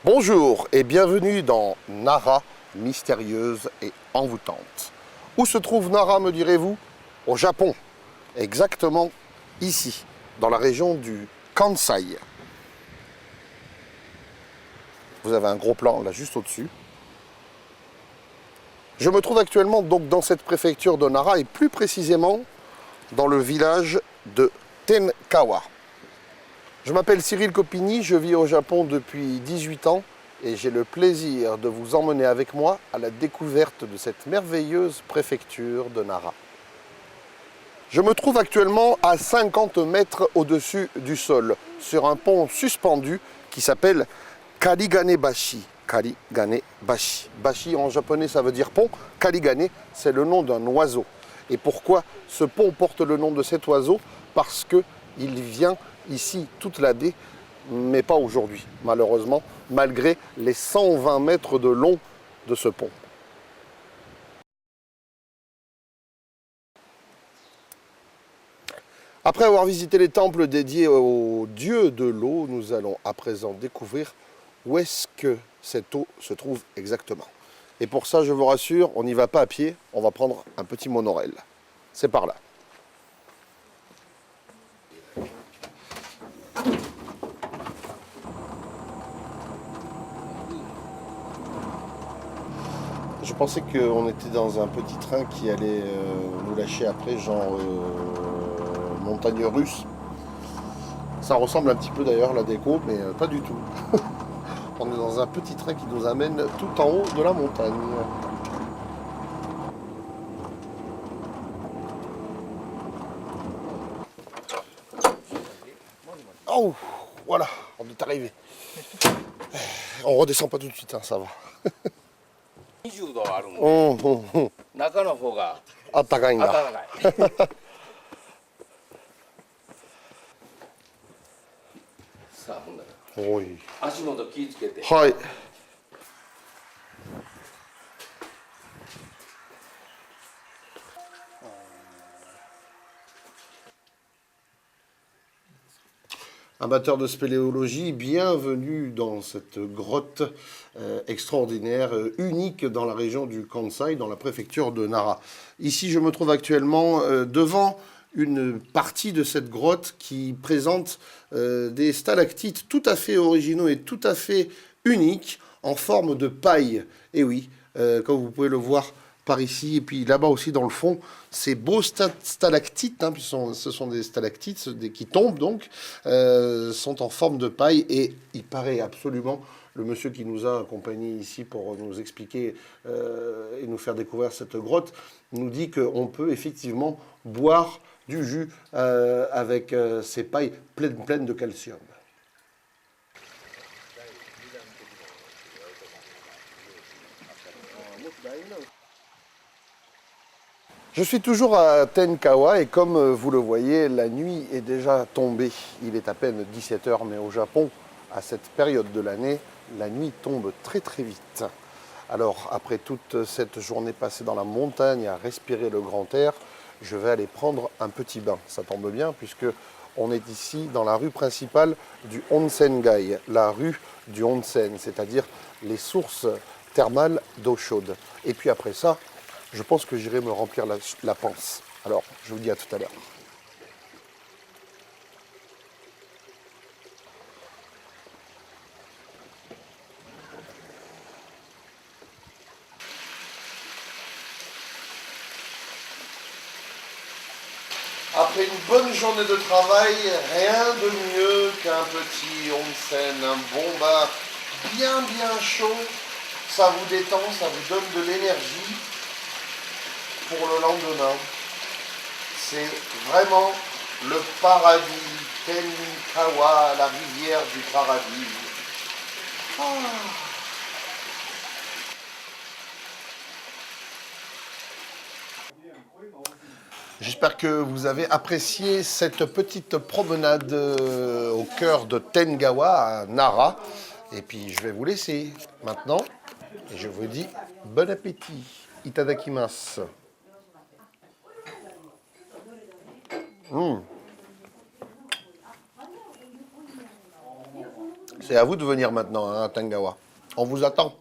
Bonjour et bienvenue dans Nara, mystérieuse et envoûtante. Où se trouve Nara, me direz-vous? Au Japon, exactement ici, dans la région du Kansai. Vous avez un gros plan là juste au-dessus. Je me trouve actuellement donc dans cette préfecture de Nara et plus précisément dans le village de Tenkawa. Je m'appelle Cyril Copini, je vis au Japon depuis 18 ans et j'ai le plaisir de vous emmener avec moi à la découverte de cette merveilleuse préfecture de Nara. Je me trouve actuellement à 50 mètres au-dessus du sol, sur un pont suspendu qui s'appelle Kariganebashi. Kariganebashi. Bashi en japonais ça veut dire pont, Karigane c'est le nom d'un oiseau. Et pourquoi ce pont porte le nom de cet oiseau? Parce qu'il vient ici toute l'année, mais pas aujourd'hui, malheureusement, malgré les 120 mètres de long de ce pont. Après avoir visité les temples dédiés aux dieux de l'eau, nous allons à présent découvrir où est-ce que cette eau se trouve exactement. Et pour ça, je vous rassure, on n'y va pas à pied, on va prendre un petit monorail. C'est par là. Je pensais qu'on était dans un petit train qui allait nous lâcher après, genre montagne russe. Ça ressemble un petit peu d'ailleurs la déco, mais pas du tout. On est dans un petit train qui nous amène tout en haut de la montagne. Oh, voilà, on est arrivé. On redescend pas tout de suite, hein, ça va. 20度あるんで、中の方があったかいんだ。暖かい。さあ、ほんならおい。足元気ぃつけて。はい。Amateurs de spéléologie, bienvenue dans cette grotte extraordinaire, unique dans la région du Kansai, dans la préfecture de Nara. Ici, je me trouve actuellement devant une partie de cette grotte qui présente des stalactites tout à fait originaux et tout à fait uniques en forme de paille. Et oui, comme vous pouvez le voir par ici, et puis là-bas aussi dans le fond, ces beaux stalactites, hein, ce sont des stalactites qui tombent donc, sont en forme de paille, et il paraît absolument, le monsieur qui nous a accompagnés ici pour nous expliquer et nous faire découvrir cette grotte, nous dit qu'on peut effectivement boire du jus avec ces pailles pleines de calcium. Je suis toujours à Tenkawa et comme vous le voyez, la nuit est déjà tombée. Il est à peine 17 h, mais au Japon, à cette période de l'année, la nuit tombe très très vite. Alors, après toute cette journée passée dans la montagne à respirer le grand air, je vais aller prendre un petit bain. Ça tombe bien puisque on est ici dans la rue principale du Onsengai, la rue du onsen, c'est-à-dire les sources thermales d'eau chaude. Et puis après ça, je pense que j'irai me remplir la panse. Alors, je vous dis à tout à l'heure. Après une bonne journée de travail, rien de mieux qu'un petit onsen, un bon bain bien chaud. Ça vous détend, ça vous donne de l'énergie pour le lendemain. C'est vraiment le paradis. Tenkawa, la rivière du paradis. Ah. J'espère que vous avez apprécié cette petite promenade au cœur de Tengawa, à Nara. Et puis je vais vous laisser maintenant. Et je vous dis bon appétit. Itadakimasu. C'est à vous de venir maintenant, hein, à Tangawa. On vous attend.